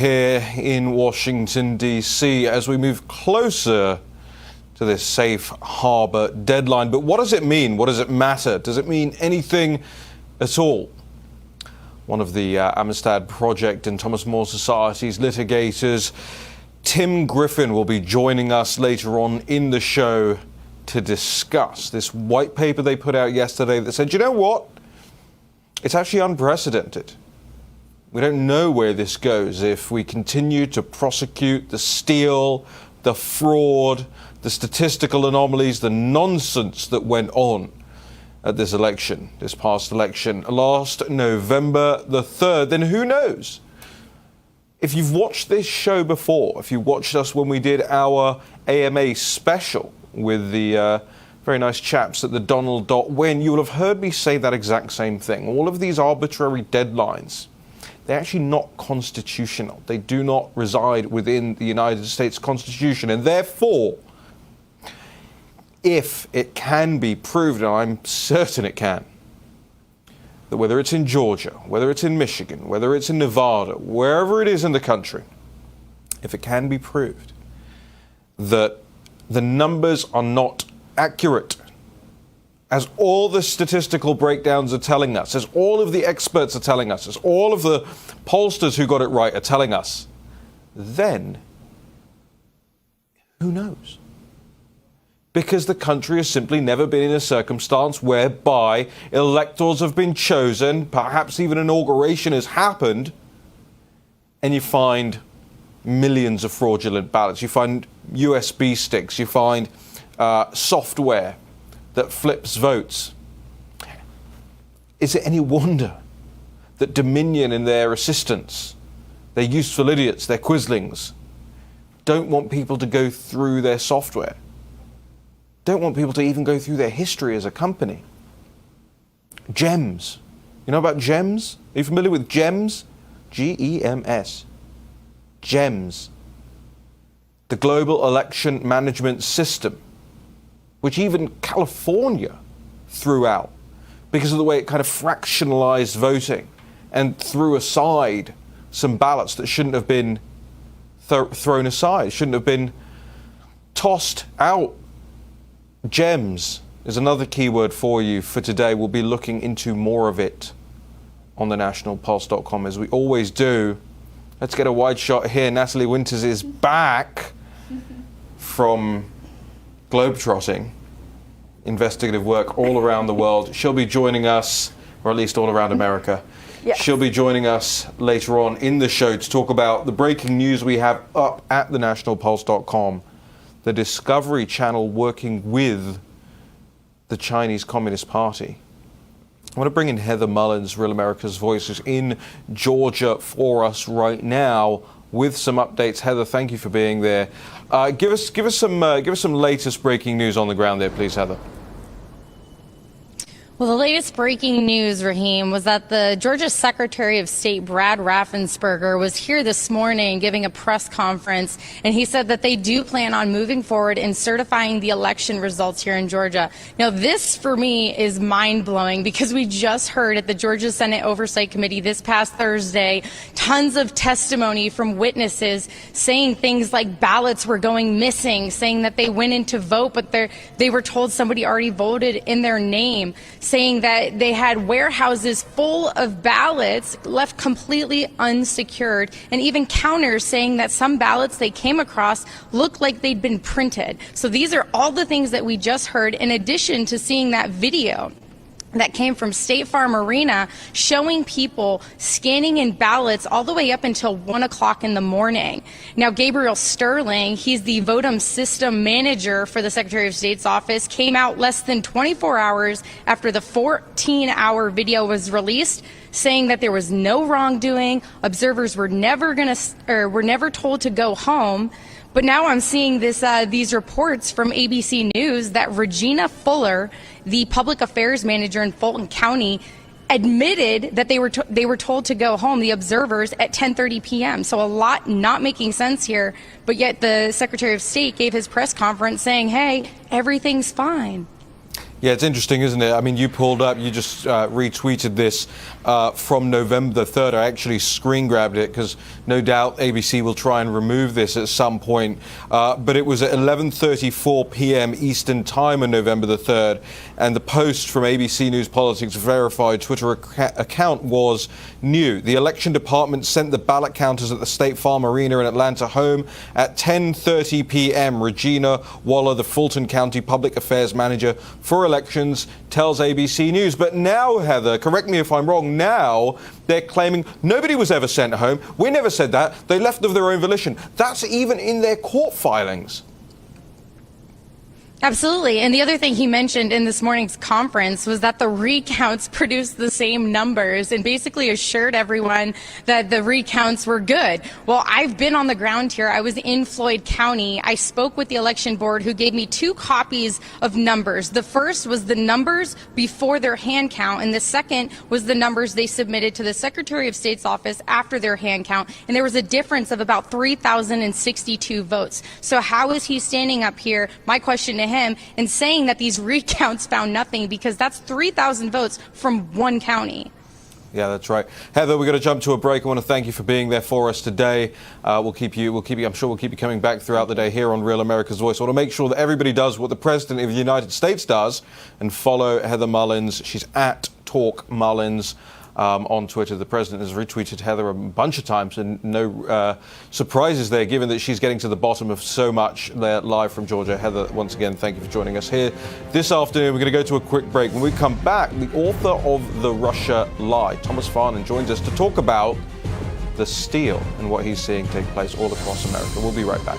Here in Washington, D.C., as we move closer to this safe harbor deadline. But what does it mean? What does it matter? Does it mean anything at all? One of the Amistad Project and Thomas More Society's litigators, Tim Griffin, will be joining us later on in the show to discuss this white paper they put out yesterday that said, you know what? It's actually unprecedented. We don't know where this goes if we continue to prosecute the steal, the fraud, the statistical anomalies, the nonsense that went on at this election, this past election, last November the 3rd. Then who knows? If you've watched this show before, if you watched us when we did our AMA special with the very nice chaps at the Donald.win, you will have heard me say that exact same thing. All of these arbitrary deadlines, they're actually not constitutional. They do not reside within the United States Constitution. And therefore, if it can be proved, and I'm certain it can, that whether it's in Georgia, whether it's in Michigan, whether it's in Nevada, wherever it is in the country, if it can be proved that the numbers are not accurate, as all the statistical breakdowns are telling us, as all of the experts are telling us, as all of the pollsters who got it right are telling us, then who knows? Because the country has simply never been in a circumstance whereby electors have been chosen, perhaps even inauguration has happened, and you find millions of fraudulent ballots. You find USB sticks, you find software that flips votes. Is it any wonder that Dominion and their assistants, their useful idiots, their quislings, don't want people to go through their software? Don't want people to even go through their history as a company? GEMS. You know about GEMS? Are you familiar with GEMS? GEMS. GEMS. The Global Election Management System, which even California threw out because of the way it kind of fractionalized voting and threw aside some ballots that shouldn't have been thrown aside, shouldn't have been tossed out. GEMS is another keyword for you for today. We'll be looking into more of it on the nationalpulse.com as we always do. Let's get a wide shot here. Natalie Winters is back from globetrotting, investigative work all around the world. She'll be joining us, or at least all around America. Yes. She'll be joining us later on in the show to talk about the breaking news we have up at thenationalpulse.com. The Discovery Channel working with the Chinese Communist Party. I want to bring in Heather Mullins, Real America's Voice, who's in Georgia for us right now with some updates. Heather, thank you for being there. Give us some latest breaking news on the ground there, please, Heather. Well, the latest breaking news, Raheem, was that the Georgia Secretary of State, Brad Raffensperger, was here this morning giving a press conference, and he said that they do plan on moving forward in certifying the election results here in Georgia. Now, this, for me, is mind-blowing because we just heard at the Georgia Senate Oversight Committee this past Thursday tons of testimony from witnesses saying things like ballots were going missing, saying that they went in to vote, but they were told somebody already voted in their name, saying that they had warehouses full of ballots left completely unsecured, and even counters saying that some ballots they came across looked like they'd been printed. So these are all the things that we just heard, in addition to seeing that video that came from State Farm Arena showing people scanning in ballots all the way up until 1 o'clock in the morning. Now, Gabriel Sterling, he's the Votum system manager for the Secretary of State's office, came out less than 24 hours after the 14-hour video was released, saying that there was no wrongdoing, observers were never told to go home. But now I'm seeing these reports from ABC News that Regina Fuller, the public affairs manager in Fulton County, admitted that they were told to go home, the observers, at 10:30 p.m. So a lot not making sense here, but yet the Secretary of State gave his press conference saying, hey, everything's fine. Yeah, it's interesting, isn't it? I mean, you just retweeted this from November the 3rd. I actually screen grabbed it because no doubt ABC will try and remove this at some point. But it was at 11:34 p.m. Eastern Time on November the 3rd. And the post from ABC News Politics verified Twitter account was new. The election department sent the ballot counters at the State Farm Arena in Atlanta home at 10:30 p.m. Regina Waller, the Fulton County Public Affairs Manager for elections, tells ABC News. But now, Heather, correct me if I'm wrong, now they're claiming nobody was ever sent home. We never said that. They left of their own volition. That's even in their court filings. Absolutely. And the other thing he mentioned in this morning's conference was that the recounts produced the same numbers and basically assured everyone that the recounts were good. Well, I've been on the ground here. I was in Floyd County. I spoke with the election board, who gave me 2 copies of numbers. The first was the numbers before their hand count, and the second was the numbers they submitted to the Secretary of State's office after their hand count. And there was a difference of about 3,062 votes. So how is he standing up here? My question to him, and saying that these recounts found nothing, because that's 3,000 votes from one county. Yeah, that's right. Heather, we're going to jump to a break. I want to thank you for being there for us today. I'm sure we'll keep you coming back throughout the day here on Real America's Voice. I want to make sure that everybody does what the President of the United States does and follow Heather Mullins. She's at Talk Mullins. On Twitter. The president has retweeted Heather a bunch of times, and no surprises there, given that she's getting to the bottom of so much there live from Georgia. Heather, once again, thank you for joining us here this afternoon. We're going to go to a quick break. When we come back, the author of The Russia Lie, Thomas Farnan, joins us to talk about the steal and what he's seeing take place all across America. We'll be right back.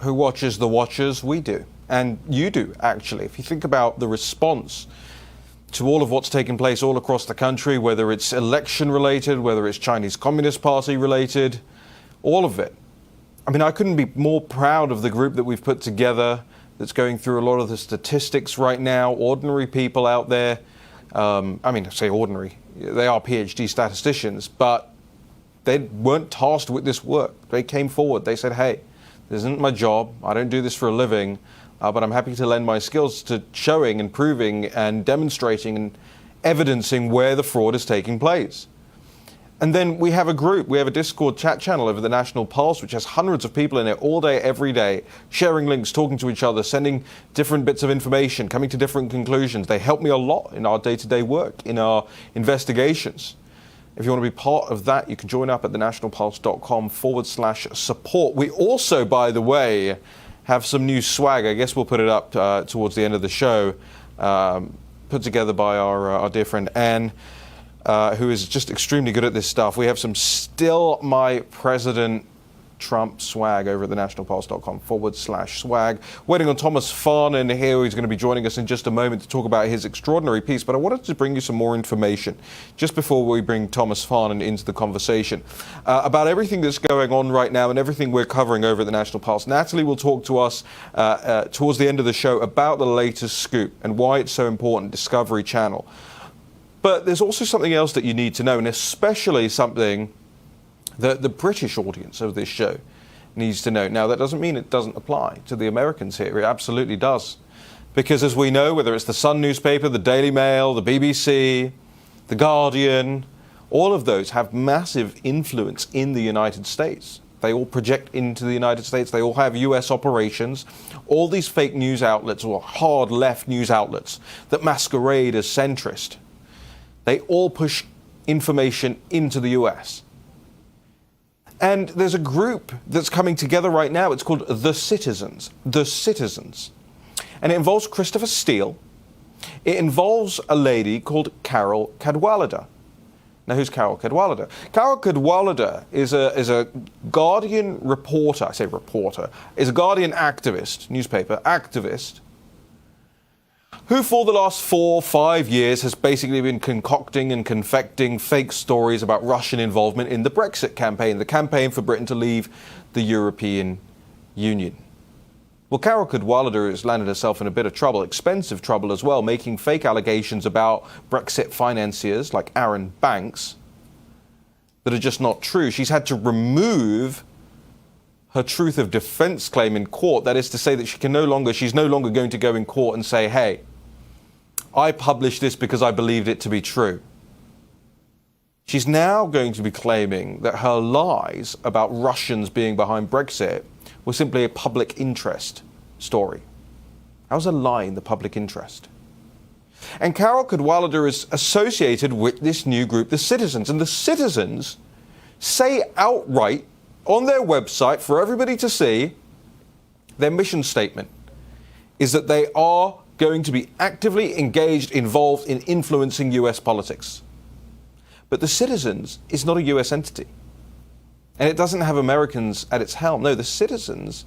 Who watches the watchers? We do. And you do, actually. If you think about the response to all of what's taken place all across the country, whether it's election related, whether it's Chinese Communist Party related, all of it. I mean, I couldn't be more proud of the group that we've put together that's going through a lot of the statistics right now. Ordinary people out there. I say ordinary. They are PhD statisticians, but they weren't tasked with this work. They came forward. They said, hey, this isn't my job. I don't do this for a living, but I'm happy to lend my skills to showing and proving and demonstrating and evidencing where the fraud is taking place. And then we have a Discord chat channel over the National Pulse, which has hundreds of people in it all day, every day, sharing links, talking to each other, sending different bits of information, coming to different conclusions. They help me a lot in our day-to-day work, in our investigations. If you want to be part of that, you can join up at thenationalpulse.com/support. We also, by the way, have some new swag. I guess we'll put it up towards the end of the show, put together by our dear friend Anne, who is just extremely good at this stuff. We have some Still My President Trump swag over at thenationalpulse.com/swag. Waiting on Thomas Farnan here, who's going to be joining us in just a moment to talk about his extraordinary piece. But I wanted to bring you some more information just before we bring Thomas Farnan into the conversation about everything that's going on right now and everything we're covering over at the National Pulse. Natalie will talk to us towards the end of the show about the latest scoop and why it's so important, Discovery Channel. But there's also something else that you need to know, and especially something that the British audience of this show needs to know. Now, that doesn't mean it doesn't apply to the Americans here. It absolutely does. Because as we know, whether it's the Sun newspaper, the Daily Mail, the BBC, the Guardian, all of those have massive influence in the United States. They all project into the United States. They all have US operations. All these fake news outlets, or hard left news outlets that masquerade as centrist, they all push information into the US. And there's a group that's coming together right now. It's called The Citizens. The Citizens. And it involves Christopher Steele. It involves a lady called Carol Cadwalladr. Now, who's Carol Cadwalladr? Carol Cadwalladr is a Guardian reporter. I say reporter. Is a Guardian activist, newspaper activist, who for the last 4 or 5 years has basically been concocting and confecting fake stories about Russian involvement in the Brexit campaign, the campaign for Britain to leave the European Union. Well, Carol Cadwalladr has landed herself in a bit of trouble, expensive trouble as well, making fake allegations about Brexit financiers like Aaron Banks that are just not true. She's had to remove her truth of defense claim in court. That is to say that she's no longer going to go in court and say, hey, I published this because I believed it to be true. She's now going to be claiming that her lies about Russians being behind Brexit were simply a public interest story. How's a lie in the public interest? And Carol Cadwalladr is associated with this new group, the Citizens. And the Citizens say outright on their website for everybody to see, their mission statement is that they are going to be actively engaged, involved in influencing US politics. But the Citizens is not a US entity. And it doesn't have Americans at its helm. No, the Citizens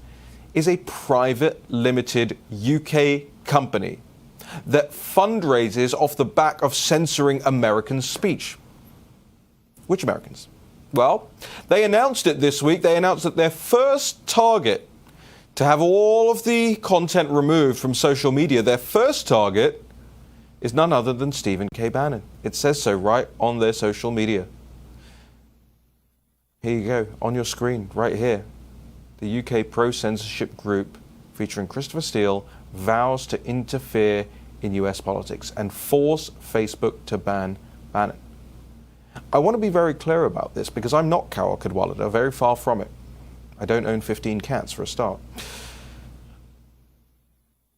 is a private, limited UK company that fundraises off the back of censoring American speech. Which Americans? Well, they announced it this week. They announced that their first target to have all of the content removed from social media, their first target is none other than Stephen K. Bannon. It says so right on their social media. Here you go, on your screen, right here. The UK pro-censorship group featuring Christopher Steele vows to interfere in US politics and force Facebook to ban Bannon. I want to be very clear about this because I'm not Carol Cadwalladr, very far from it. I don't own 15 cats for a start.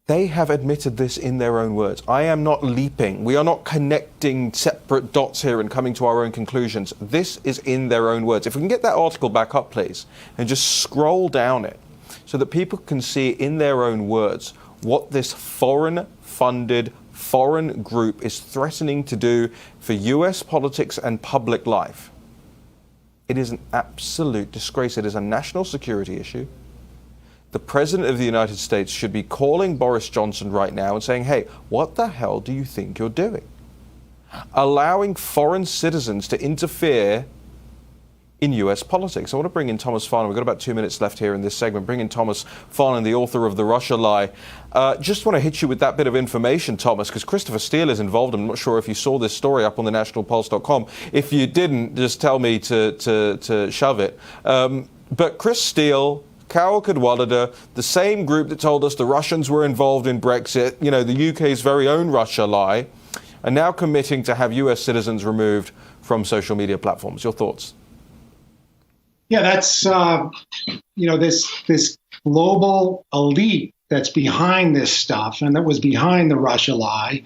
They have admitted this in their own words. I am not leaping. We are not connecting separate dots here and coming to our own conclusions. This is in their own words. If we can get that article back up, please, and just scroll down it so that people can see in their own words what this foreign-funded, foreign group is threatening to do for US politics and public life. It is an absolute disgrace. It is a national security issue. The President of the United States should be calling Boris Johnson right now and saying, hey, what the hell do you think you're doing? Allowing foreign citizens to interfere in US politics. I want to bring in Thomas Farnan. We've got about 2 minutes left here in this segment. Bring in Thomas Farnan, the author of The Russia Lie. Just want to hit you with that bit of information, Thomas, because Christopher Steele is involved. I'm not sure if you saw this story up on thenationalpulse.com. If you didn't, just tell me to shove it. But Chris Steele, Carol Cadwalladr, the same group that told us the Russians were involved in Brexit, the UK's very own Russia Lie, are now committing to have US citizens removed from social media platforms. Your thoughts? Yeah, that's this global elite that's behind this stuff, and that was behind the Russia lie,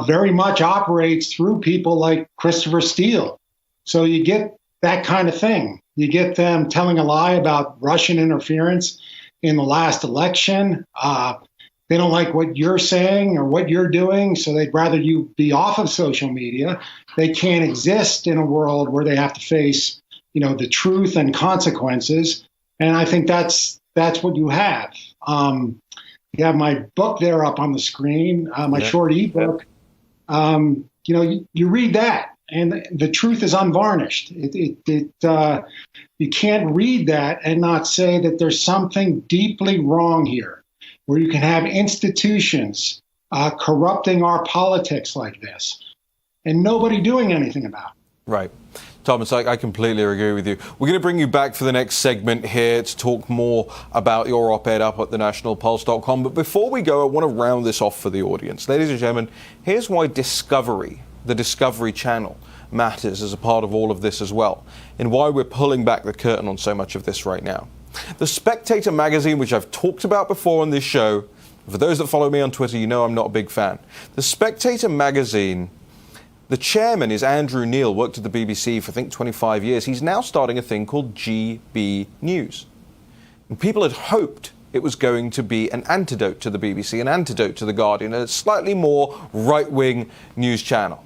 very much operates through people like Christopher Steele. So you get that kind of thing. You get them telling a lie about Russian interference in the last election. They don't like what you're saying or what you're doing, so they'd rather you be off of social media. They can't exist in a world where they have to face, the truth and consequences. And I think that's what you have. You have my book there up on the screen, my short ebook. You read that, and the truth is unvarnished. You can't read that and not say that there's something deeply wrong here, where you can have institutions corrupting our politics like this, and nobody doing anything about it. Right. Thomas, I completely agree with you. We're going to bring you back for the next segment here to talk more about your op-ed up at thenationalpulse.com. But before we go, I want to round this off for the audience. Ladies and gentlemen, here's why Discovery, the Discovery Channel, matters as a part of all of this as well, and why we're pulling back the curtain on so much of this right now. The Spectator magazine, which I've talked about before on this show, for those that follow me on Twitter, you know I'm not a big fan. The Spectator magazine, the chairman is Andrew Neil, worked at the BBC for, I think, 25 years. He's now starting a thing called GB News. And people had hoped it was going to be an antidote to the BBC, an antidote to The Guardian, a slightly more right-wing news channel.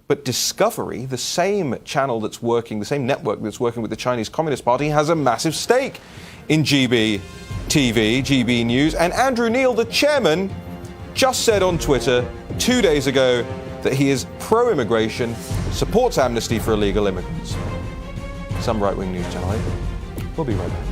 But Discovery, the same channel that's working, the same network that's working with the Chinese Communist Party, has a massive stake in GB TV, GB News. And Andrew Neil, the chairman, just said on Twitter 2 days ago that he is pro-immigration, supports amnesty for illegal immigrants. Some right-wing news channel, eh? We'll be right back.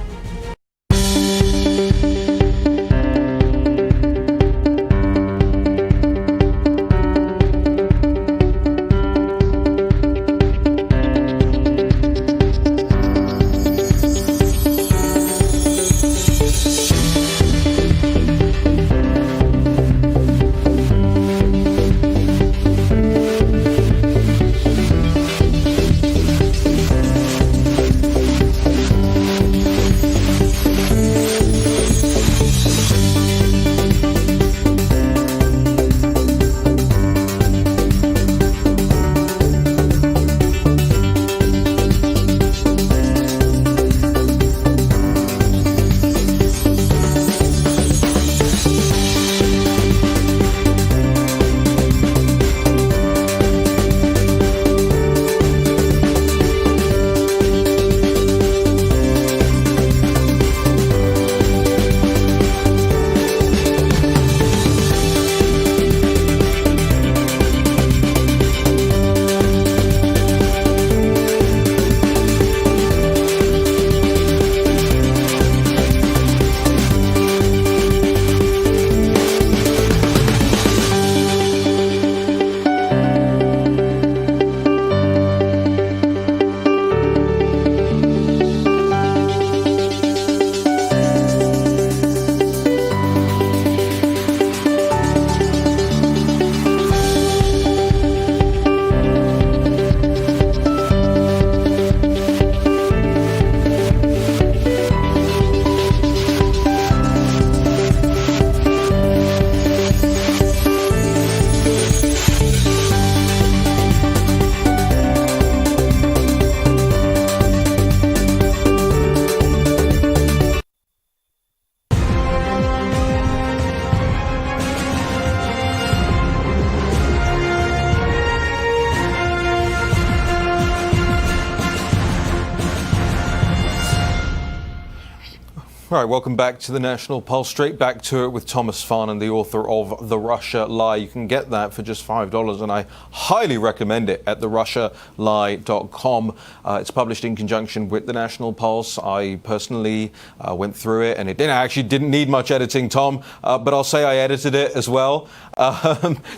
All right, welcome back to the National Pulse. Straight back to it with Thomas Farnan, the author of The Russia Lie. You can get that for just $5, and I highly recommend it at therussialie.com. It's published in conjunction with the National Pulse. I personally went through it, and it didn't need much editing, Tom, but I'll say I edited it as well,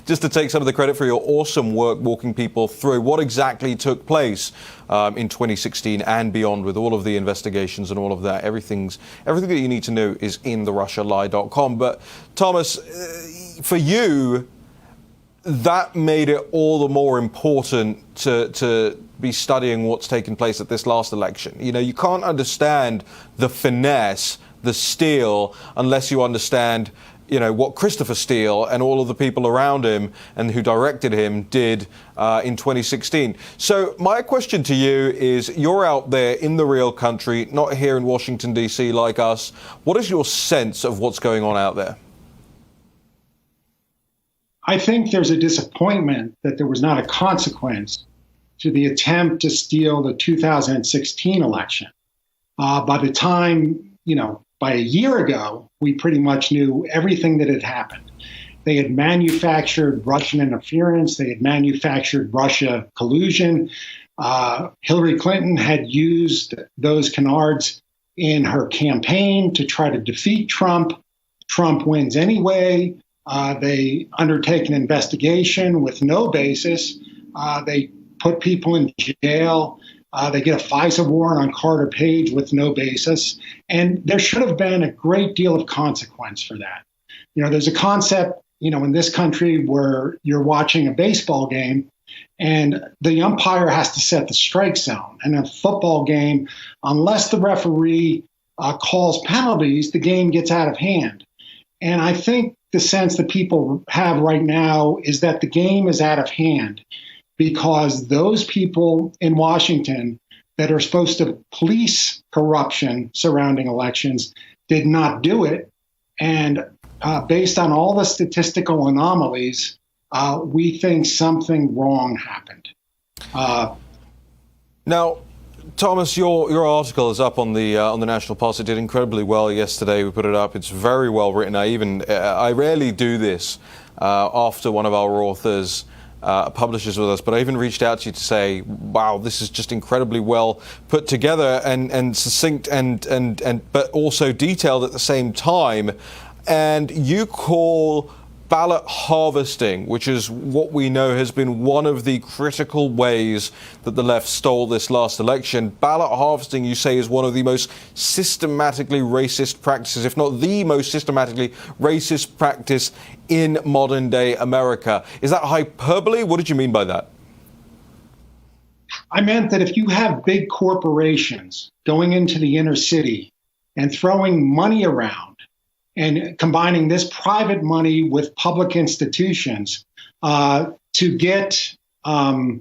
just to take some of the credit for your awesome work walking people through what exactly took place in 2016 and beyond, with all of the investigations and all of that. Everything that you need to know is in therussialie.com. But Thomas, for you, that made it all the more important to be studying what's taken place at this last election. You know, you can't understand the finesse, the Steele, unless you understand, you know, what Christopher Steele and all of the people around him and who directed him did in 2016. So my question to you is, you're out there in the real country, not here in Washington, D.C. like us. What is your sense of what's going on out there? I think there's a disappointment that there was not a consequence to the attempt to steal the 2016 election. By the time, by a year ago, we pretty much knew everything that had happened. They had manufactured Russian interference. They had manufactured Russia collusion. Hillary Clinton had used those canards in her campaign to try to defeat Trump. Trump wins anyway. They undertake an investigation with no basis. They put people in jail. They get a FISA warrant on Carter Page with no basis. And there should have been a great deal of consequence for that. There's a concept, in this country where you're watching a baseball game and the umpire has to set the strike zone. And in a football game, unless the referee calls penalties, the game gets out of hand. And I think the sense that people have right now is that the game is out of hand because those people in Washington that are supposed to police corruption surrounding elections did not do it. And based on all the statistical anomalies, we think something wrong happened. Now, Thomas, your article is up on the National Post. It did incredibly well yesterday. We put it up. It's very well written. I rarely do this after one of our authors publishes with us, but I even reached out to you to say, wow, this is just incredibly well put together and succinct and but also detailed at the same time. And you call ballot harvesting, which is what we know has been one of the critical ways that the left stole this last election. Ballot harvesting, you say, is one of the most systematically racist practices, if not the most systematically racist practice in modern day America. Is that hyperbole? What did you mean by that? I meant that if you have big corporations going into the inner city and throwing money around, and combining this private money with public institutions to get Joe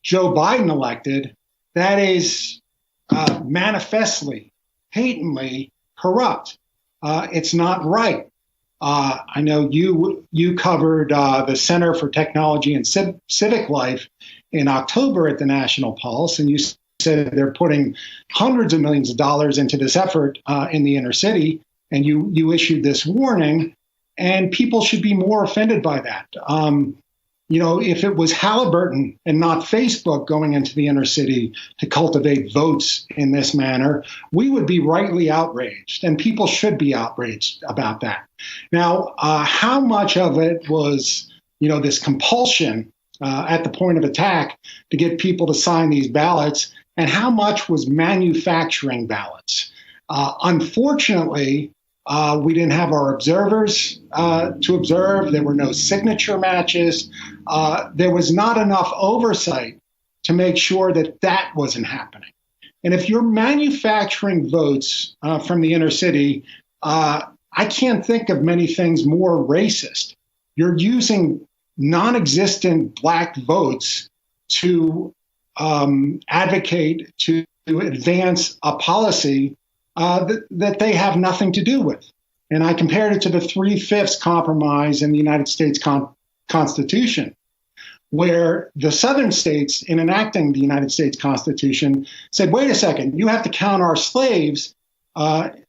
Biden elected, that is manifestly, patently corrupt. It's not right. I know you covered the Center for Technology and Civic Life in October at the National Pulse, and you said they're putting hundreds of millions of dollars into this effort in the inner city. And you issued this warning, and people should be more offended by that. If it was Halliburton and not Facebook going into the inner city to cultivate votes in this manner, we would be rightly outraged, and people should be outraged about that. Now, how much of it was, this compulsion at the point of attack to get people to sign these ballots, and how much was manufacturing ballots? Unfortunately, we didn't have our observers to observe. There were no signature matches. There was not enough oversight to make sure that wasn't happening. And if you're manufacturing votes from the inner city, I can't think of many things more racist. You're using non-existent black votes to advocate, to advance a policy that they have nothing to do with. And I compared it to the 3/5 compromise in the United States Constitution, where the southern states, in enacting the United States Constitution, said, wait a second, you have to count our slaves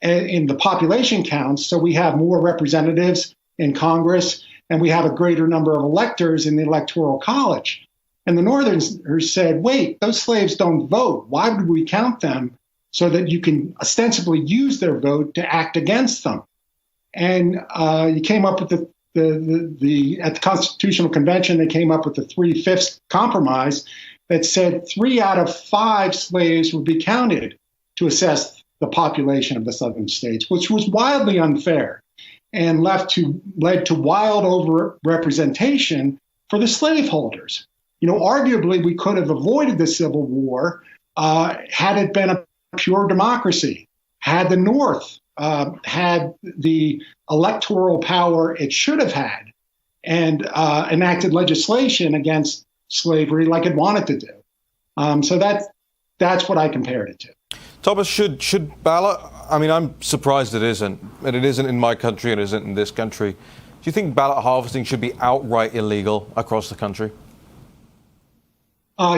in the population counts, so we have more representatives in Congress, and we have a greater number of electors in the Electoral College. And the Northerners said, wait, those slaves don't vote. Why would we count them? So that you can ostensibly use their vote to act against them. And you came up with at the Constitutional Convention, they came up with the 3/5 compromise that said 3 out of 5 slaves would be counted to assess the population of the southern states, which was wildly unfair and led to wild overrepresentation for the slaveholders. Arguably, we could have avoided the Civil War had it been a pure democracy, had the North had the electoral power it should have had, and enacted legislation against slavery like it wanted to do. So that's what I compared it to. Thomas, should ballot? I mean, I'm surprised it isn't, and it isn't in my country, and it isn't in this country. Do you think ballot harvesting should be outright illegal across the country?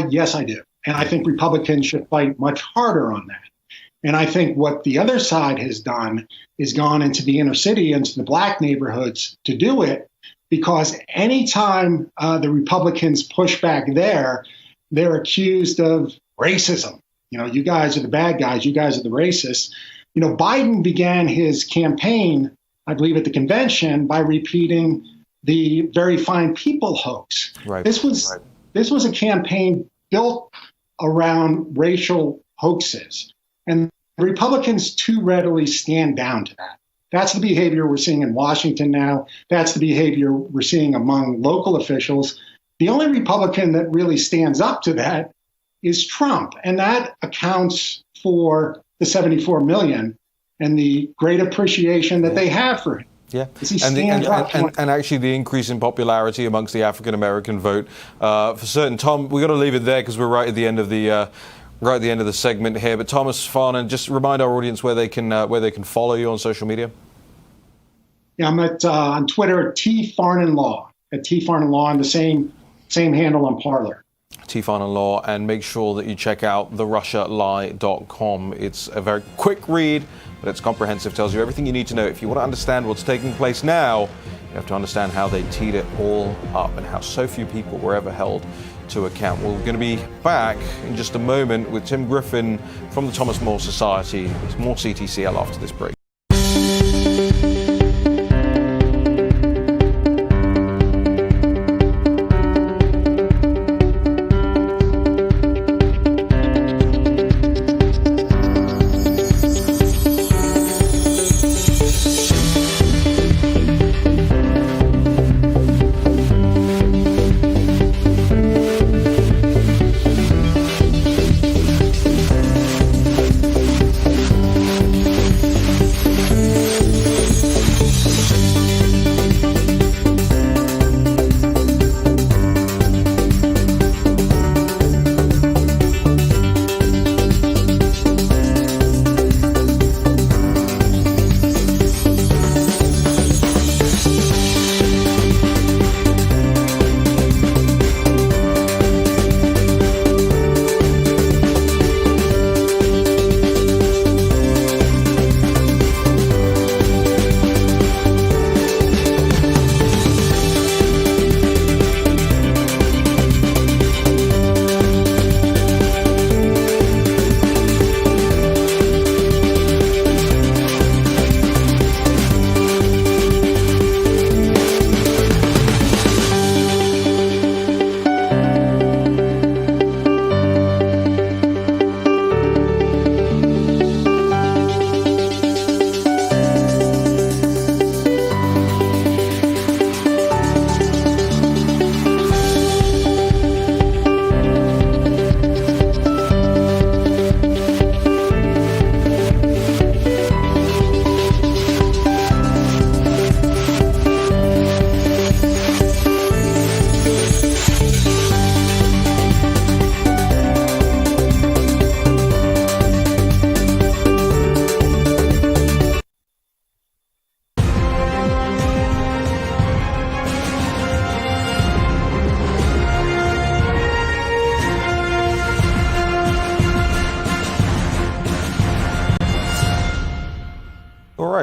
Yes, I do. And I think Republicans should fight much harder on that. And I think what the other side has done is gone into the inner city, into the black neighborhoods to do it, because anytime the Republicans push back there, they're accused of racism. You guys are the bad guys. You guys are the racists. Biden began his campaign, I believe, at the convention by repeating the very fine people hoax. Right. This was a campaign built around racial hoaxes. And the Republicans too readily stand down to that. That's the behavior we're seeing in Washington now. That's the behavior we're seeing among local officials. The only Republican that really stands up to that is Trump. And that accounts for the 74 million and the great appreciation that they have for him. Yeah, and actually the increase in popularity amongst the African-American vote for certain. Tom, we've got to leave it there because we're right at the end of the segment here. But Thomas Farnan, just remind our audience where they can follow you on social media. Yeah, I'm on Twitter at @TFarnanLaw, at @TFarnanLaw, and the same handle on Parler. @TFarnanLaw, and make sure that you check out therussialie.com. It's a very quick read, but it's comprehensive, tells you everything you need to know. If you want to understand what's taking place now, you have to understand how they teed it all up and how so few people were ever held to account. We're going to be back in just a moment with Tim Griffin from the Thomas More Society. There's more CTCL after this break.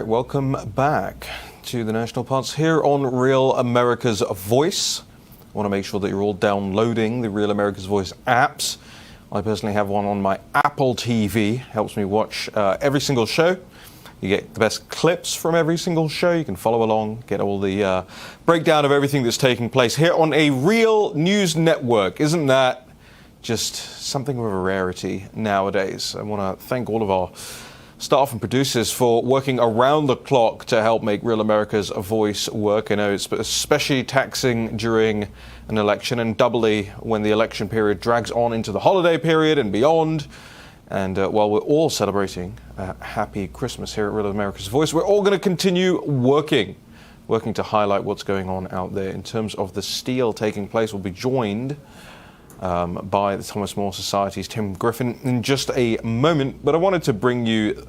Welcome back to the National Pulse here on Real America's Voice. I want to make sure that you're all downloading the Real America's Voice apps. I personally have one on my Apple TV. Helps me watch every single show. You get the best clips from every single show. You can follow along, get all the breakdown of everything that's taking place here on a real news network. Isn't that just something of a rarity nowadays? I want to thank all of our staff and producers for working around the clock to help make Real America's voice work. I know it's especially taxing during an election, and doubly when the election period drags on into the holiday period and beyond. And while we're all celebrating a happy Christmas here at Real America's Voice, we're all going to continue working to highlight what's going on out there in terms of the steal taking place. We'll be joined by the Thomas More Society's Tim Griffin in just a moment. But I wanted to bring you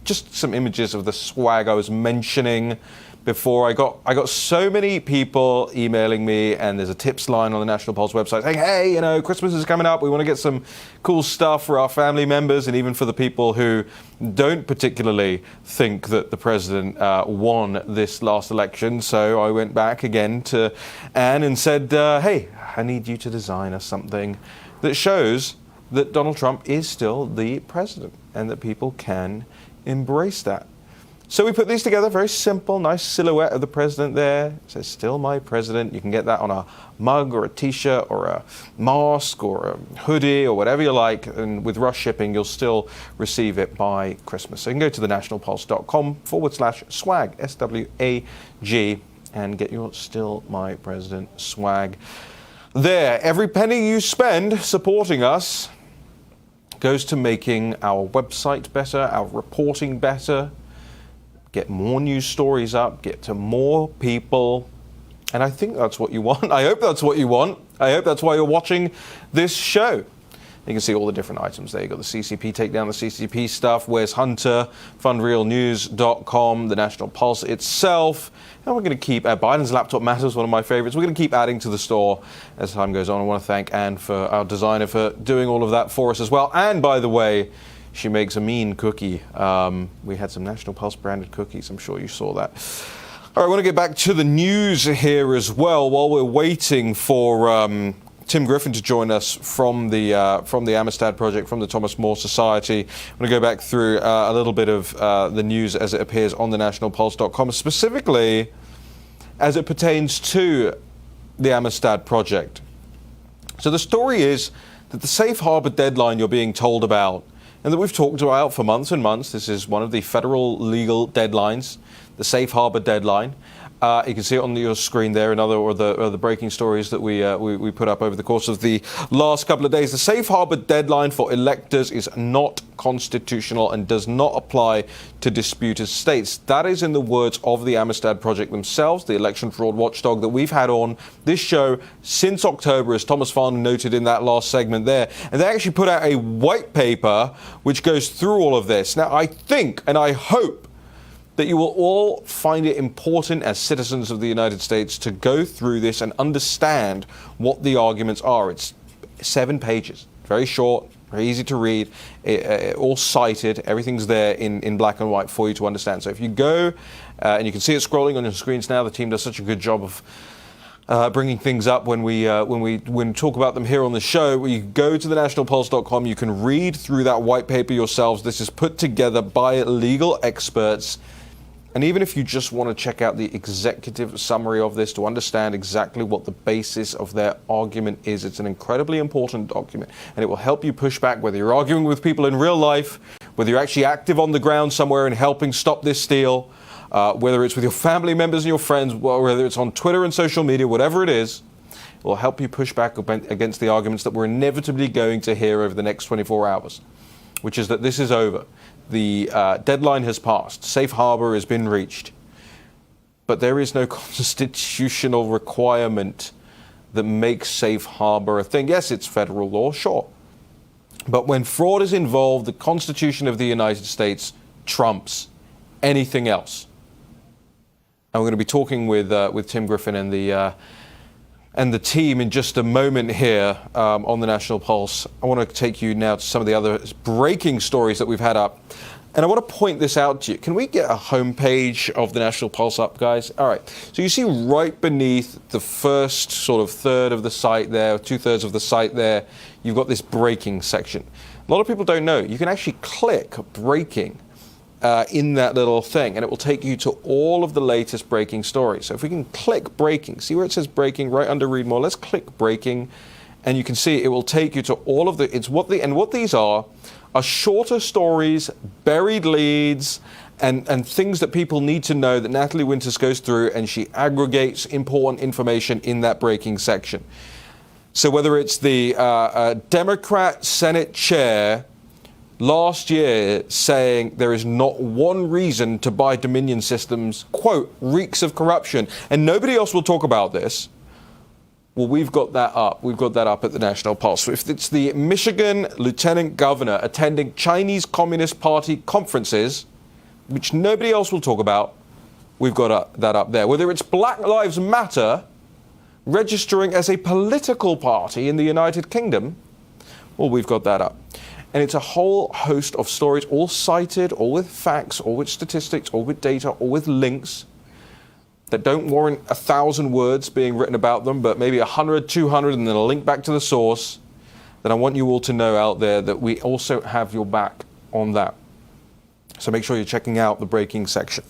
just some images of the swag I was mentioning before. I got so many people emailing me, and there's a tips line on the National Pulse website saying, hey, you know, Christmas is coming up. We want to get some cool stuff for our family members, and even for the people who don't particularly think that the president won this last election. So I went back again to Anne and said, hey, I need you to design us something that shows that Donald Trump is still the president and that people can embrace that. So we put these together, very simple, nice silhouette of the president there. It says, still my president. You can get that on a mug or a t-shirt or a mask or a hoodie or whatever you like. And with rush shipping, you'll still receive it by Christmas. So you can go to thenationalpulse.com/swag, SWAG, and get your Still My President swag there. Every penny you spend supporting us goes to making our website better, our reporting better, get more news stories up, get to more people. And I think that's what you want. I hope that's what you want. I hope that's why you're watching this show. You can see all the different items there. You've got the CCP, take down the CCP stuff, Where's Hunter, fundrealnews.com, the National Pulse itself. And we're going to keep, Biden's Laptop Matters, one of my favorites. We're going to keep adding to the store as time goes on. I want to thank Anne, for our designer, for doing all of that for us as well. And by the way, she makes a mean cookie. We had some National Pulse branded cookies. I'm sure you saw that. All right, I want to get back to the news here as well while we're waiting for Tim Griffin to join us from the Amistad Project, from the Thomas More Society. I'm going to go back through a little bit of the news as it appears on thenationalpulse.com, specifically as it pertains to the Amistad Project. So the story is that the safe harbor deadline you're being told about, and that we've talked about for months and months, this is one of the federal legal deadlines, the safe harbor deadline. You can see it on your screen there, and other the breaking stories that we put up over the course of the last couple of days. The safe harbor deadline for electors is not constitutional and does not apply to disputed states. That is in the words of the Amistad Project themselves, the election fraud watchdog that we've had on this show since October, as Thomas Farnan noted in that last segment there. And they actually put out a white paper which goes through all of this. Now, I think and I hope that you will all find it important as citizens of the United States to go through this and understand what the arguments are. It's 7 pages, very short, very easy to read, all cited. Everything's there in black and white for you to understand. So if you go, and you can see it scrolling on your screens now, the team does such a good job of bringing things up when we talk about them here on the show. You go to thenationalpulse.com, you can read through that white paper yourselves. This is put together by legal experts. And even if you just want to check out the executive summary of this to understand exactly what the basis of their argument is, it's an incredibly important document, and it will help you push back, whether you're arguing with people in real life, whether you're actually active on the ground somewhere and helping stop this steal, whether it's with your family members and your friends, whether it's on Twitter and social media, whatever it is. It will help you push back against the arguments that we're inevitably going to hear over the next 24 hours, which is that this is over. The deadline has passed. Safe harbor has been reached. But there is no constitutional requirement that makes safe harbor a thing. Yes, it's federal law, sure. But when fraud is involved, the Constitution of the United States trumps anything else. And we're going to be talking with Tim Griffin and the team in just a moment here on the National Pulse. I want to take you now to some of the other breaking stories that we've had up. And I want to point this out to you. Can we get a homepage of the National Pulse up, guys? All right. So you see right beneath the first sort of third of the site there, 2/3 of the site there, you've got this breaking section. A lot of people don't know. You can actually click breaking in that little thing, and it will take you to all of the latest breaking stories. So if we can click breaking, see where it says breaking right under read more, let's click breaking, and you can see it will take you to all of the, what these are are shorter stories, buried leads, and things that people need to know that Natalie Winters goes through, and she aggregates important information in that breaking section. So whether it's the Democrat Senate chair last year saying there is not one reason to buy Dominion systems, quote, reeks of corruption, and nobody else will talk about this. Well, we've got that up. We've got that up at the National Pulse. If it's the Michigan lieutenant governor attending Chinese Communist Party conferences, which nobody else will talk about, we've got that up there. Whether it's Black Lives Matter registering as a political party in the United Kingdom, well, we've got that up. And it's a whole host of stories, all cited, all with facts, all with statistics, all with data, all with links that don't warrant 1,000 words being written about them, but maybe 100, 200, and then a link back to the source. Then I want you all to know out there that we also have your back on that. So make sure you're checking out the breaking section.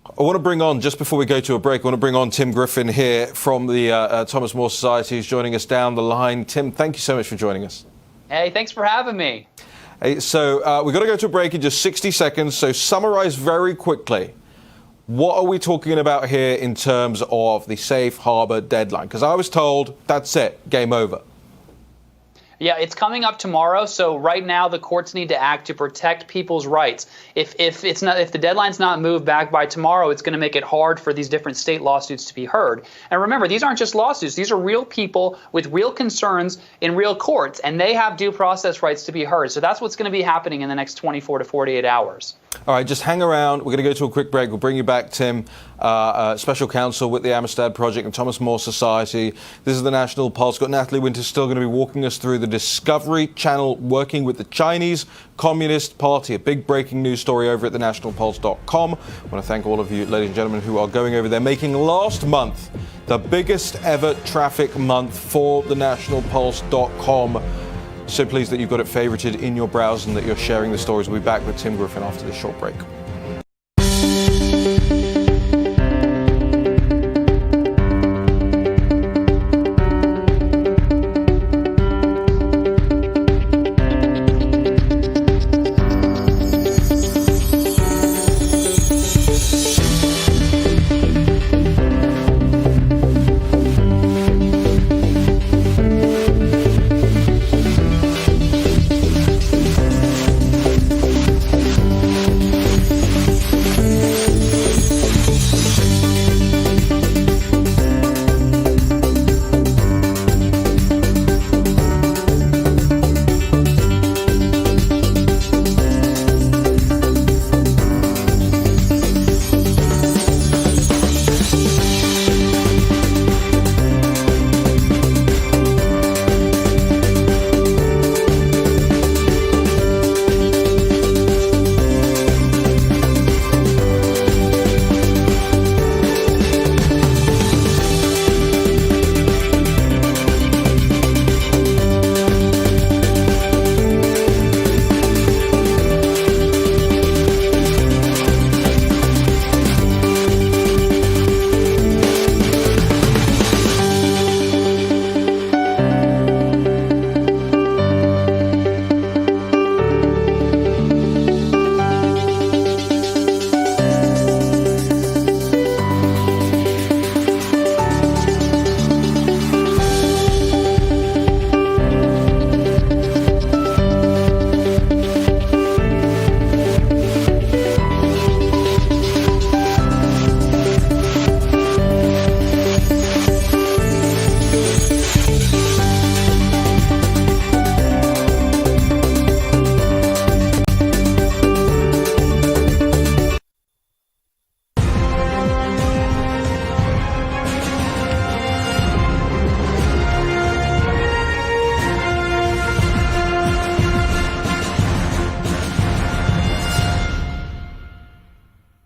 I want to bring on, just before we go to a break, I want to bring on Tim Griffin here from the Thomas More Society, who's joining us down the line. Tim, thank you so much for joining us. Hey, thanks for having me. Hey, so we've got to go to a break in just 60 seconds, so summarize very quickly. What are we talking about here in terms of the safe harbor deadline? Because I was told that's it, game over. Yeah, it's coming up tomorrow. So right now, the courts need to act to protect people's rights. If the deadline's not moved back by tomorrow, it's going to make it hard for these different state lawsuits to be heard. And remember, these aren't just lawsuits; these are real people with real concerns in real courts, and they have due process rights to be heard. So that's what's going to be happening in the next 24 to 48 hours. All right, just hang around. We're going to go to a quick break. We'll bring you back, Tim, special counsel with the Amistad Project and Thomas More Society. This is the National Pulse. Got Natalie Winters still going to be walking us through the Discovery Channel working with the Chinese Communist Party. A big breaking news story over at thenationalpulse.com. I want to thank all of you, ladies and gentlemen, who are going over there, making last month the biggest ever traffic month for thenationalpulse.com. So pleased that you've got it favorited in your browser and that you're sharing the stories. We'll be back with Tim Griffin after this short break.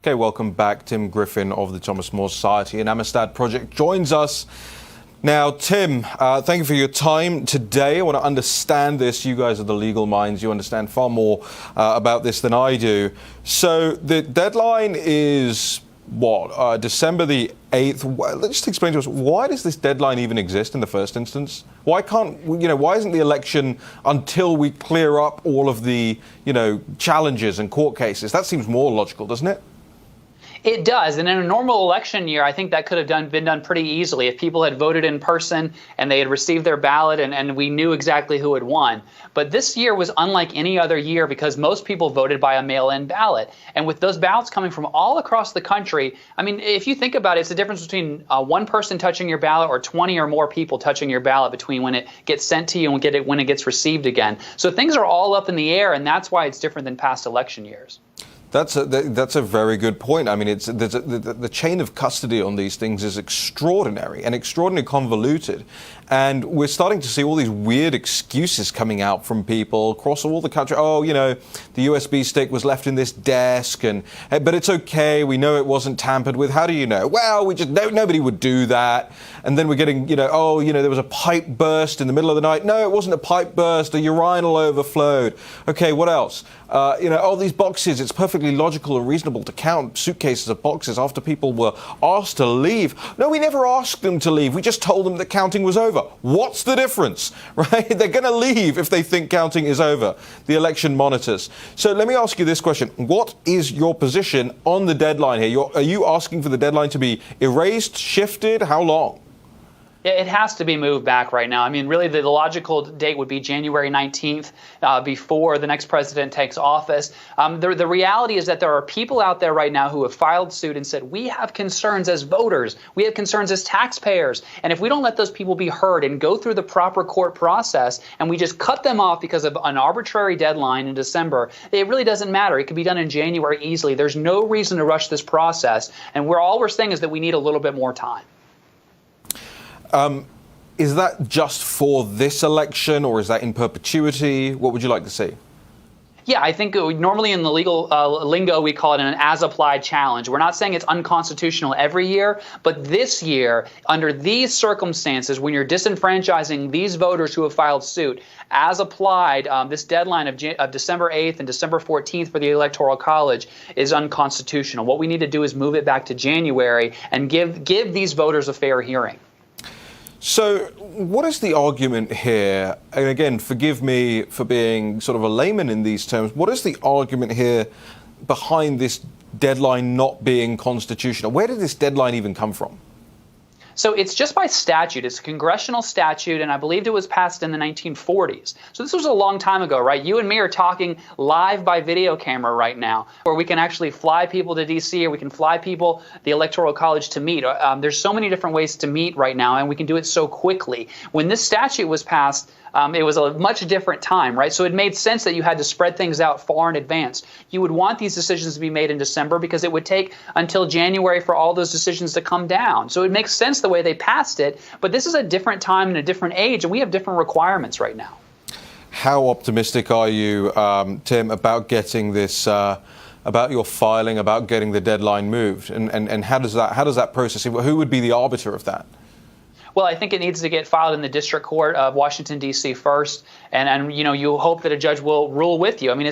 Okay, welcome back. Tim Griffin of the Thomas More Society and Amistad Project joins us. Now, Tim, thank you for your time today. I want to understand this. You guys are the legal minds. You understand far more about this than I do. So the deadline is December the 8th. Let's just explain to us, why does this deadline even exist in the first instance? Why why isn't the election until we clear up all of the, challenges and court cases? That seems more logical, doesn't it? It does. And in a normal election year, I think that could have been done pretty easily if people had voted in person and they had received their ballot and we knew exactly who had won. But this year was unlike any other year because most people voted by a mail-in ballot. And with those ballots coming from all across the country, I mean, if you think about it, it's the difference between one person touching your ballot or 20 or more people touching your ballot between when it gets sent to you and when it gets received again. So things are all up in the air, and that's why it's different than past election years. That's a very good point. I mean, the chain of custody on these things is extraordinary and extraordinarily convoluted. And we're starting to see all these weird excuses coming out from people across all the country. Oh, the USB stick was left in this desk, but it's okay. We know it wasn't tampered with. How do you know? Well, we just nobody would do that. And then we're getting, there was a pipe burst in the middle of the night. No, it wasn't a pipe burst. A urinal overflowed. Okay, what else? These boxes, it's perfectly logical and reasonable to count suitcases of boxes after people were asked to leave. No, we never asked them to leave. We just told them that counting was over. What's the difference, right? They're going to leave if they think counting is over, the election monitors. So let me ask you this question. What is your position on the deadline here? Are you asking for the deadline to be erased, shifted? How long? Yeah, it has to be moved back right now. I mean, really, the logical date would be January 19th, before the next president takes office. The reality is that there are people out there right now who have filed suit and said, we have concerns as voters. We have concerns as taxpayers. And if we don't let those people be heard and go through the proper court process and we just cut them off because of an arbitrary deadline in December, it really doesn't matter. It could be done in January easily. There's no reason to rush this process. And all we're saying is that we need a little bit more time. Is that just for this election, or is that in perpetuity? What would you like to see? Yeah, I think normally in the legal lingo, we call it an as-applied challenge. We're not saying it's unconstitutional every year, but this year, under these circumstances, when you're disenfranchising these voters who have filed suit, as applied, this deadline of December 8th and December 14th for the Electoral College is unconstitutional. What we need to do is move it back to January and give these voters a fair hearing. So what is the argument here? And again, forgive me for being sort of a layman in these terms. What is the argument here behind this deadline not being constitutional? Where did this deadline even come from? So it's just by statute. It's a congressional statute, and I believed it was passed in the 1940s. So this was a long time ago, right? You and me are talking live by video camera right now, where we can actually fly people to D.C. or we can fly people, the Electoral College, to meet. There's so many different ways to meet right now, and we can do it so quickly. When this statute was passed, it was a much different time, right? So it made sense that you had to spread things out far in advance. You would want these decisions to be made in December because it would take until January for all those decisions to come down. So it makes sense the way they passed it, but this is a different time and a different age, and we have different requirements right now. How optimistic are you, Tim, about getting this, about your filing, about getting the deadline moved? And how does that process, who would be the arbiter of that? Well, I think it needs to get filed in the District Court of Washington, D.C. first, and you hope that a judge will rule with you. I mean,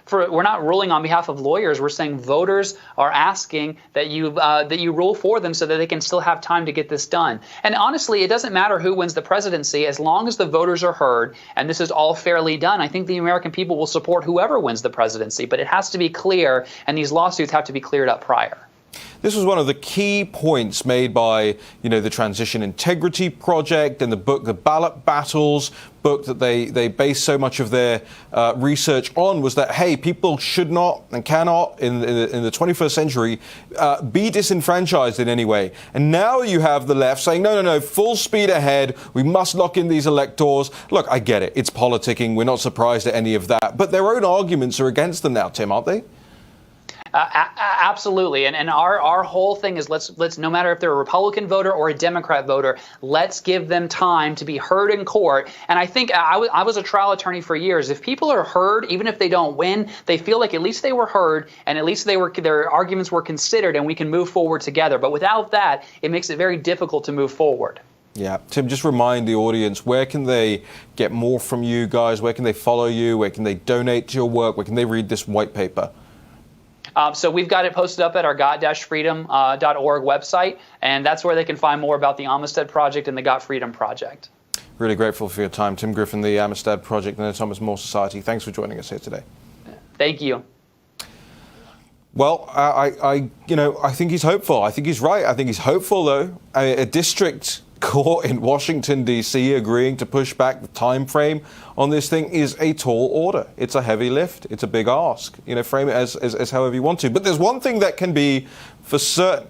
we're not ruling on behalf of lawyers. We're saying voters are asking that you rule for them so that they can still have time to get this done. And honestly, it doesn't matter who wins the presidency as long as the voters are heard and this is all fairly done. I think the American people will support whoever wins the presidency, but it has to be clear, and these lawsuits have to be cleared up prior. This was one of the key points made by, the Transition Integrity Project and the book, The Ballot Battles book that they base so much of their research on, was that, hey, people should not and cannot in the 21st century be disenfranchised in any way. And now you have the left saying, no, full speed ahead. We must lock in these electors. Look, I get it. It's politicking. We're not surprised at any of that. But their own arguments are against them now, Tim, aren't they? Absolutely. And our whole thing is let's no matter if they're a Republican voter or a Democrat voter, let's give them time to be heard in court. And I think I was a trial attorney for years. If people are heard, even if they don't win, they feel like at least they were heard and at least their arguments were considered and we can move forward together. But without that, it makes it very difficult to move forward. Yeah. Tim, just remind the audience, where can they get more from you guys? Where can they follow you? Where can they donate to your work? Where can they read this white paper? So we've got it posted up at our got-freedom.org website, and that's where they can find more about the Amistad Project and the Got Freedom Project. Really grateful for your time. Tim Griffin, the Amistad Project and the Thomas More Society. Thanks for joining us here today. Thank you. Well, I think he's hopeful. I think he's right. I think he's hopeful, though. A district court in Washington, D.C. agreeing to push back the time frame on this thing is a tall order. It's a heavy lift. It's a big ask. Frame it as however you want to. But there's one thing that can be for certain,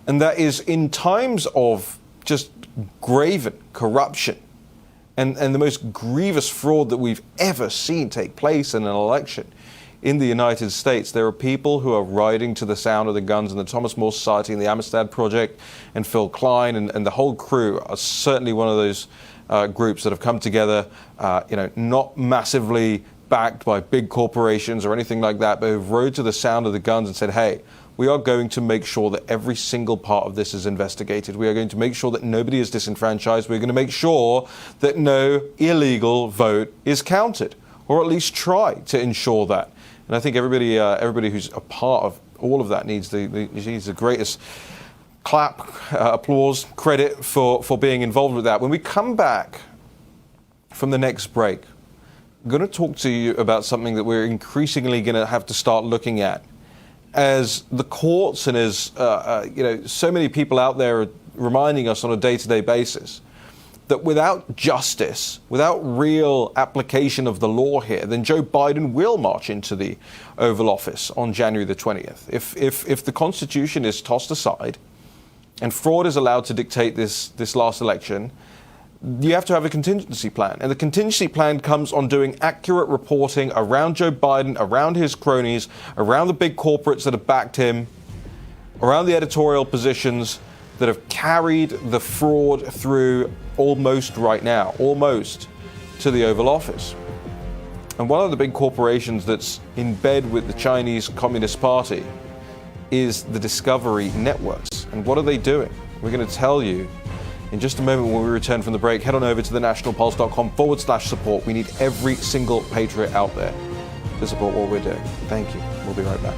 and that is in times of just graven corruption and the most grievous fraud that we've ever seen take place in an election in the United States, there are people who are riding to the sound of the guns, and the Thomas More Society and the Amistad Project and Phil Klein and the whole crew are certainly one of those groups that have come together, not massively backed by big corporations or anything like that, but who've rode to the sound of the guns and said, hey, we are going to make sure that every single part of this is investigated. We are going to make sure that nobody is disenfranchised. We're going to make sure that no illegal vote is counted, or at least try to ensure that. And I think everybody who's a part of all of that needs the greatest clap, applause, credit for being involved with that. When we come back from the next break, I'm going to talk to you about something that we're increasingly going to have to start looking at as the courts and as so many people out there are reminding us on a day-to-day basis that without justice, without real application of the law here, then Joe Biden will march into the Oval Office on January the 20th. If the Constitution is tossed aside and fraud is allowed to dictate this last election, you have to have a contingency plan. And the contingency plan comes on doing accurate reporting around Joe Biden, around his cronies, around the big corporates that have backed him, around the editorial positions that have carried the fraud through almost to the Oval Office. And one of the big corporations that's in bed with the Chinese Communist Party is the Discovery Networks. And what are they doing? We're going to tell you in just a moment when we return from the break. Head on over to thenationalpulse.com/support. We need every single patriot out there to support what we're doing. Thank you. We'll be right back.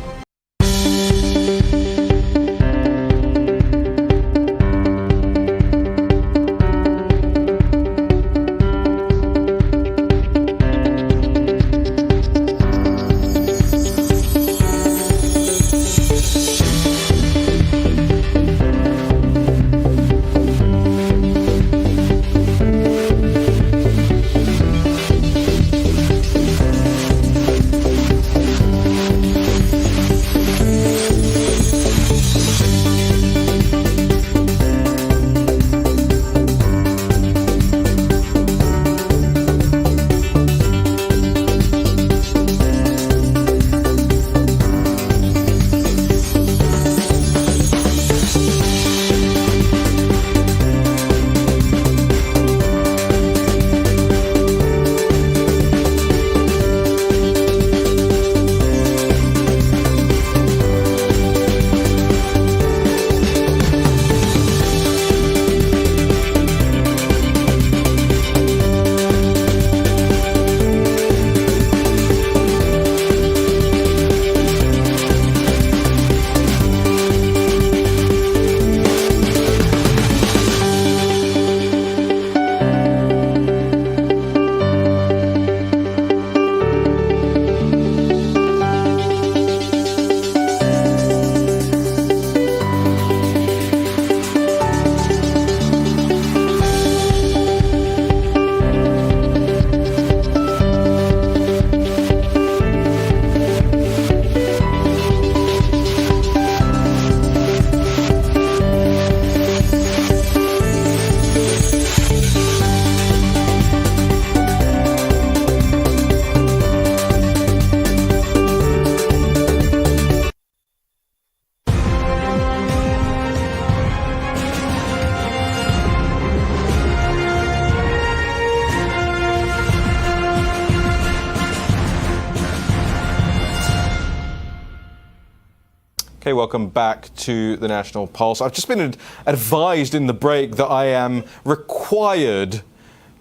Okay, welcome back to the National Pulse. I've just been advised in the break that I am required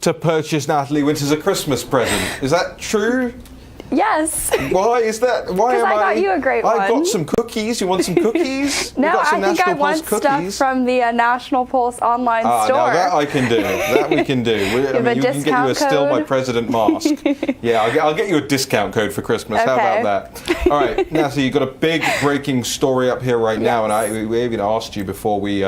to purchase Natalie Winters a Christmas present. Is that true? Yes. Why is that? Why am I got you a great one. I got some cookies. You want some cookies? No, you got some I think I National want Pulse stuff cookies? from the National Pulse online store. Now that I can do. That we can do. You can get you a Still My President mask. Yeah, I'll get you a discount code for Christmas. Okay. How about that? All right, now, so you've got a big breaking story up here right now, and we even asked you before we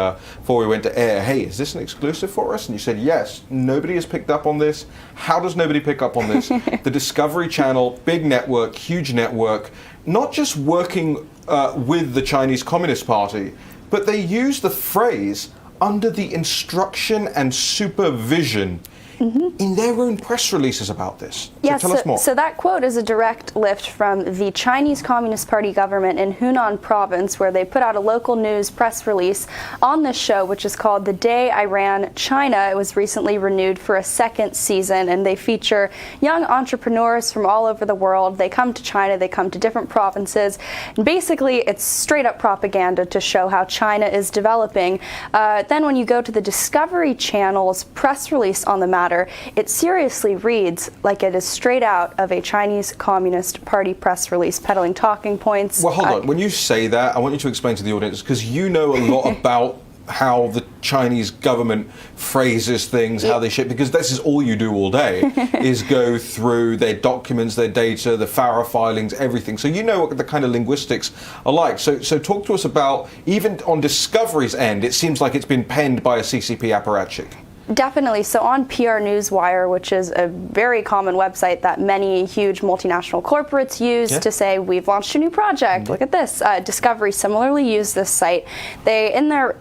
went to air, hey, is this an exclusive for us? And you said, yes, nobody has picked up on this. How does nobody pick up on this? The Discovery Channel, big network, huge network, not just working with the Chinese Communist Party, but they use the phrase under the instruction and supervision in their own press releases about this. So tell us more. So that quote is a direct lift from the Chinese Communist Party government in Hunan province, where they put out a local news press release on this show, which is called The Day I Ran China. It was recently renewed for a second season, and they feature young entrepreneurs from all over the world. They come to China, they come to different provinces, and basically it's straight up propaganda to show how China is developing. Then when you go to the Discovery Channel's press release on the matter, it seriously reads like it is straight out of a Chinese Communist Party press release, peddling talking points. Well, hold on. When you say that, I want you to explain to the audience, because you know a lot about how the Chinese government phrases things, how they ship, because this is all you do all day, is go through their documents, their data, the FARA filings, everything. So you know what the kind of linguistics are like. So talk to us about, even on Discovery's end, it seems like it's been penned by a CCP apparatchik. Definitely. So on PR Newswire, which is a very common website that many huge multinational corporates use to say, we've launched a new project, look at this. Discovery similarly used this site. They, in their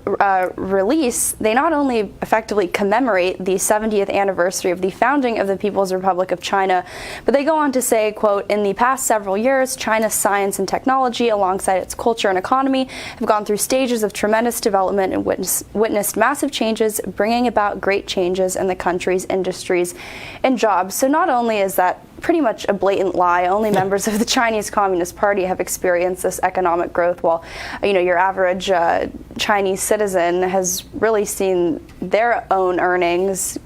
release, they not only effectively commemorate the 70th anniversary of the founding of the People's Republic of China, but they go on to say, quote, in the past several years, China's science and technology, alongside its culture and economy, have gone through stages of tremendous development and witnessed massive changes, bringing about great changes in the country's industries and jobs. So not only is that pretty much a blatant lie, only members of the Chinese Communist Party have experienced this economic growth, while your average Chinese citizen has really seen their own earnings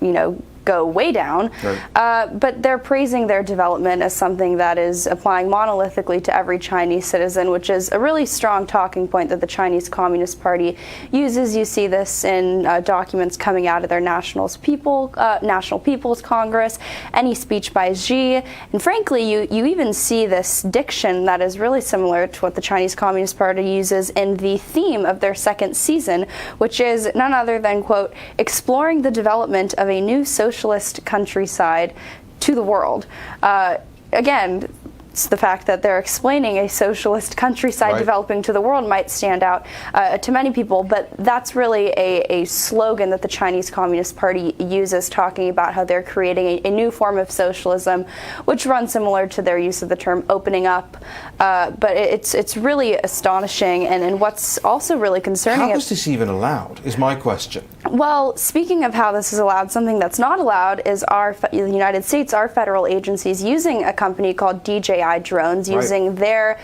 go way down. Right. But they're praising their development as something that is applying monolithically to every Chinese citizen, which is a really strong talking point that the Chinese Communist Party uses. You see this in documents coming out of their National People's Congress, any speech by Xi, and frankly, you even see this diction that is really similar to what the Chinese Communist Party uses in the theme of their second season, which is none other than, quote, exploring the development of a new socialist countryside to the world. Again, it's the fact that they're explaining a socialist countryside developing to the world might stand out to many people, but that's really a slogan that the Chinese Communist Party uses, talking about how they're creating a new form of socialism, which runs similar to their use of the term opening up. But it's really astonishing, and what's also really concerning. How is this even allowed, is my question. Well, speaking of how this is allowed, something that's not allowed is the United States, our federal agencies, using a company called DJI drones, using their,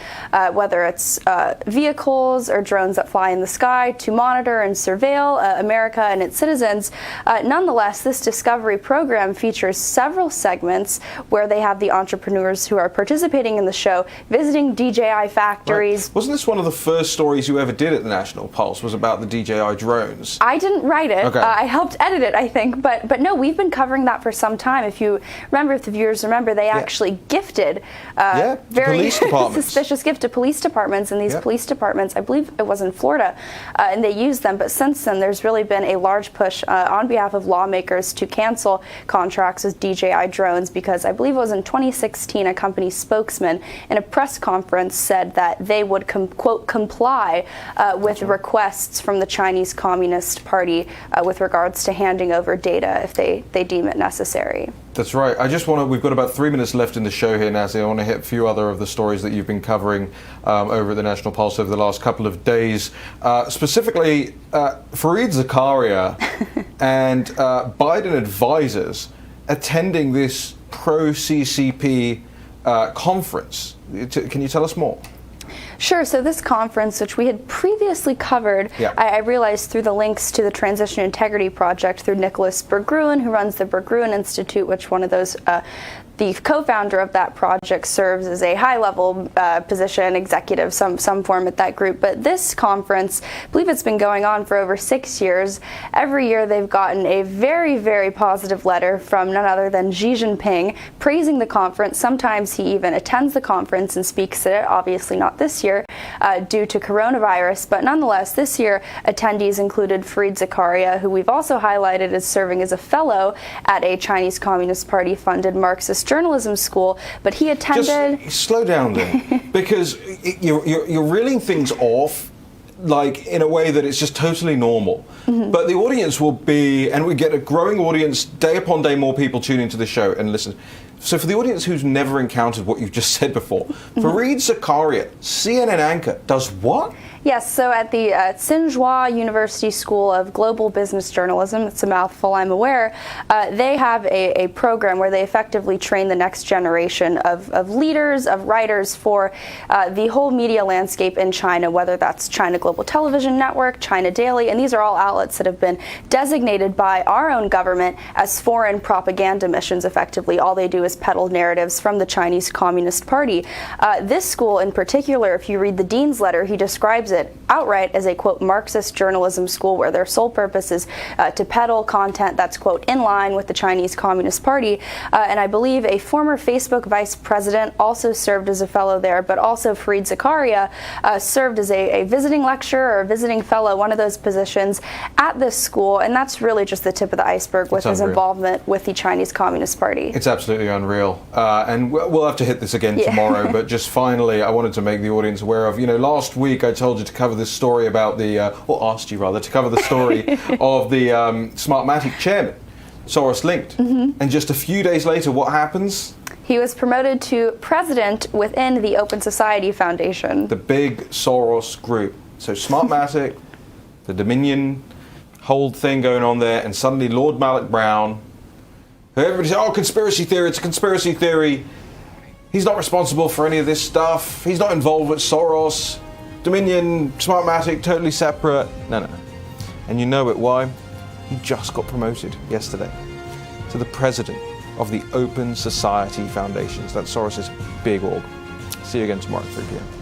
whether it's vehicles or drones that fly in the sky, to monitor and surveil America and its citizens. Nonetheless, this Discovery program features several segments where they have the entrepreneurs who are participating in the show visiting DJI factories. Right. Wasn't this one of the first stories you ever did at the National Pulse, was about the DJI drones? I didn't write it. Okay. I helped edit it, I think, but no, we've been covering that for some time. If the viewers remember, they actually gifted very suspicious gift to police departments, and these police departments, I believe it was in Florida, and they used them. But since then, there's really been a large push on behalf of lawmakers to cancel contracts with DJI drones, because I believe it was in 2016, a company spokesman in a press conference said that they would quote, comply with requests from the Chinese Communist Party with regards to handing over data if they deem it necessary. That's right. We've got about 3 minutes left in the show here, Nazi. I want to hit a few other of the stories that you've been covering over at the National Pulse over the last couple of days. Specifically, Fareed Zakaria and Biden advisors attending this pro-CCP conference. Can you tell us more? Sure. So this conference, which we had previously covered, I realized through the links to the Transition Integrity Project through Nicholas Berggruen, who runs the Berggruen Institute, which one of those the co-founder of that project serves as a high-level position, executive, some form at that group. But this conference, I believe it's been going on for over 6 years. Every year they've gotten a very, very positive letter from none other than Xi Jinping praising the conference. Sometimes he even attends the conference and speaks at it, obviously not this year due to coronavirus, but nonetheless this year attendees included Fareed Zakaria, who we've also highlighted as serving as a fellow at a Chinese Communist Party funded Marxist journalism school, but he attended... Just slow down there, because you're reeling things off like in a way that it's just totally normal. But the audience will be, and we get a growing audience, day upon day more people tune into the show and listen. So for the audience who's never encountered what you've just said before, Fareed Zakaria, CNN anchor, does what? Yes, so at the Tsinghua University School of Global Business Journalism, it's a mouthful, I'm aware, they have a program where they effectively train the next generation of leaders, of writers for the whole media landscape in China, whether that's China Global Television Network, China Daily, and these are all outlets that have been designated by our own government as foreign propaganda missions, effectively. All they do is peddle narratives from the Chinese Communist Party. This school in particular, if you read the dean's letter, he describes it outright as a, quote, Marxist journalism school where their sole purpose is to peddle content that's, quote, in line with the Chinese Communist Party. And I believe a former Facebook vice president also served as a fellow there, but also Fareed Zakaria served as a visiting lecturer or a visiting fellow, one of those positions at this school. And that's really just the tip of the iceberg with his involvement with the Chinese Communist Party. It's absolutely unreal. And we'll have to hit this again tomorrow, but just finally, I wanted to make the audience aware of, last week I told you to cover this story about or asked you rather, to cover the story of the Smartmatic chairman, Soros linked. And just a few days later, what happens? He was promoted to president within the Open Society Foundation. The big Soros group. So Smartmatic, the Dominion, whole thing going on there, and suddenly Lord Malloch Brown, who everybody says, oh, conspiracy theory, it's a conspiracy theory. He's not responsible for any of this stuff. He's not involved with Soros. Dominion, Smartmatic, totally separate. No. And you know it, why? He just got promoted yesterday to the president of the Open Society Foundations. That's Soros's big org. See you again tomorrow at 3 p.m.